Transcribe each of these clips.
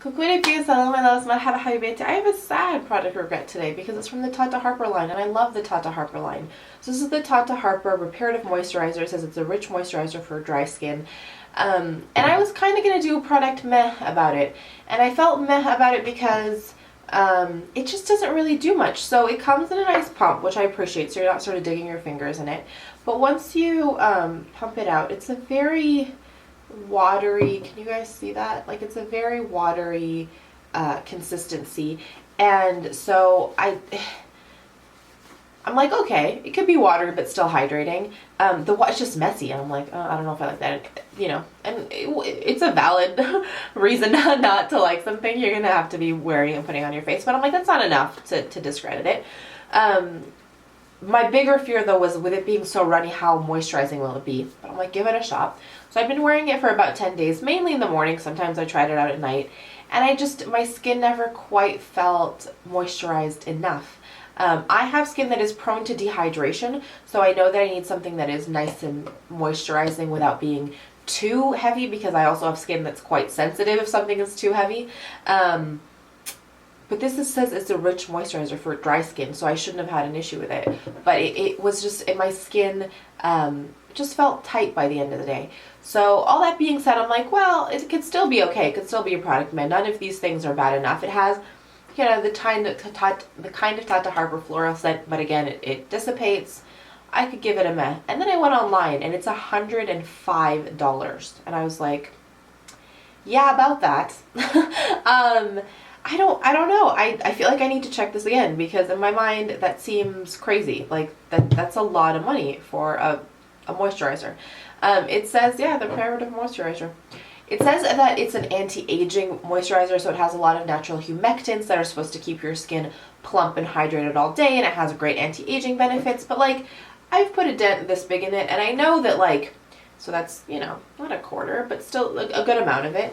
Coucou les filles, hello my loves, Marhaba, habibetey. I have a sad product regret today because it's from the Tata Harper line, and I love the Tata Harper line. So this is the Tata Harper Reparative Moisturizer. It says it's a rich moisturizer for dry skin. And I was kind of going to do a product meh about it. And I felt meh about it because it just doesn't really do much. So it comes in a nice pump, which I appreciate, so you're not sort of digging your fingers in it. But once you pump it out, it's a very watery, can you guys see that? Like, it's a very watery consistency. And so I'm like, okay, it could be water but still hydrating. It's just messy, and I'm like, oh, I don't know if I like that, you know. And it's a valid reason not to like something. You're gonna have to be wearing and putting on your face, but I'm like, that's not enough to discredit it. My bigger fear though was, with it being so runny, how moisturizing will it be? But I'm like, give it a shot. So I've been wearing it for about 10 days, mainly in the morning. Sometimes I tried it out at night, and my skin never quite felt moisturized enough. I have skin that is prone to dehydration, so I know that I need something that is nice and moisturizing without being too heavy, because I also have skin that's quite sensitive if something is too heavy. But this says it's a rich moisturizer for dry skin, so I shouldn't have had an issue with it. But it was just, in my skin, just felt tight by the end of the day. So all that being said, I'm like, well, it could still be okay. It could still be a product meh. None of these things are bad enough. It has, you know, the kind of Tata Harper floral scent, but again, it dissipates. I could give it a meh. And then I went online, and it's $105. And I was like, yeah, about that. I don't know. I feel like I need to check this again, because in my mind that seems crazy. Like that's a lot of money for a moisturizer. It says, yeah, the Reparative Moisturizer. It says that it's an anti-aging moisturizer, so it has a lot of natural humectants that are supposed to keep your skin plump and hydrated all day, and it has great anti-aging benefits. But like, I've put a dent this big in it, and I know that, like, so that's, you know, not a quarter, but still like a good amount of it.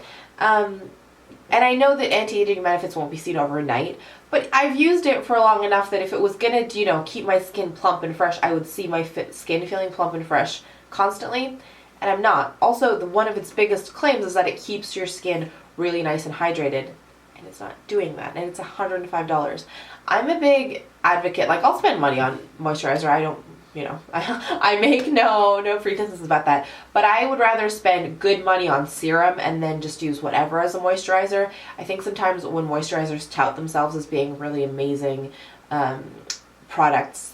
And I know that anti-aging benefits won't be seen overnight, but I've used it for long enough that if it was gonna, you know, keep my skin plump and fresh, I would see my skin feeling plump and fresh constantly, and I'm not. Also, one of its biggest claims is that it keeps your skin really nice and hydrated, and it's not doing that, and it's $105. I'm a big advocate, like, I'll spend money on moisturizer. I don't, you know, I make no pretenses about that, but I would rather spend good money on serum and then just use whatever as a moisturizer. I think sometimes when moisturizers tout themselves as being really amazing products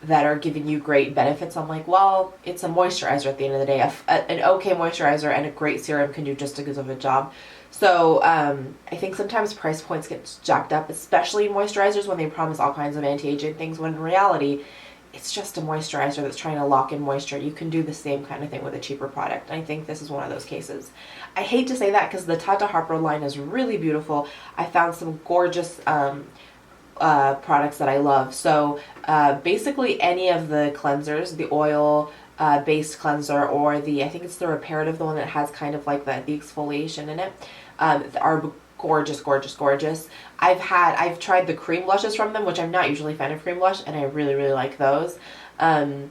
that are giving you great benefits, I'm like, well, it's a moisturizer at the end of the day. An okay moisturizer and a great serum can do just as good of a job. So I think sometimes price points get jacked up, especially in moisturizers, when they promise all kinds of anti-aging things, when in reality, it's just a moisturizer that's trying to lock in moisture. You can do the same kind of thing with a cheaper product. And I think this is one of those cases. I hate to say that, because the Tata Harper line is really beautiful. I found some gorgeous products that I love. So basically any of the cleansers, the oil based cleanser, or I think it's the Reparative, the one that has kind of like the exfoliation in it, are gorgeous, gorgeous, gorgeous. I've tried the cream blushes from them, which I'm not usually a fan of cream blush, and I really, really like those. The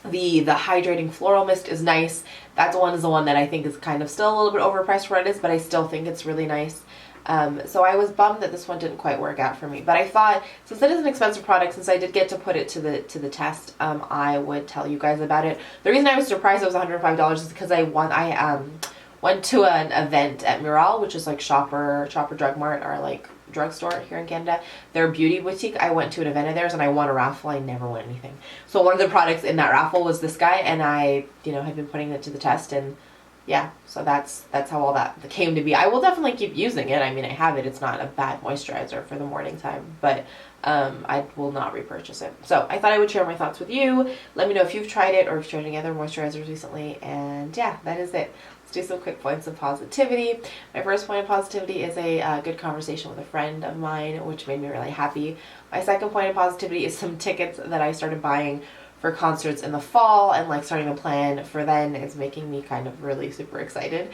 hydrating floral mist is nice. That one is the one that I think is kind of still a little bit overpriced for what it is, but I still think it's really nice. So I was bummed that this one didn't quite work out for me, but I thought, since it is an expensive product, since I did get to put it to the test, I would tell you guys about it. The reason I was surprised it was $105 is because I went to an event at Mural, which is like Shopper Drug Mart, or like drugstore here in Canada. Their beauty boutique. I went to an event of theirs and I won a raffle. I never won anything. So one of the products in that raffle was this guy, and I, you know, had been putting it to the test, and yeah, so that's how all that came to be. I will definitely keep using it. I mean, I have it. It's not a bad moisturizer for the morning time, but I will not repurchase it. So I thought I would share my thoughts with you. Let me know if you've tried it or if you've tried any other moisturizers recently. And yeah, that is it. Let's do some quick points of positivity. My first point of positivity is a good conversation with a friend of mine, which made me really happy. My second point of positivity is some tickets that I started buying for concerts in the fall, and like starting a plan for then is making me kind of really super excited.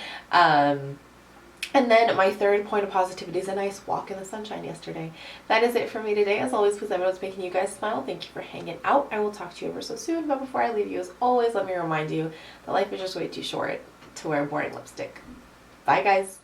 And then my third point of positivity is a nice walk in the sunshine yesterday. That is it for me today. As always, please let me know what's making you guys smile. Thank you for hanging out. I will talk to you ever so soon, but before I leave you, as always, let me remind you that life is just way too short to wear boring lipstick. Bye, guys.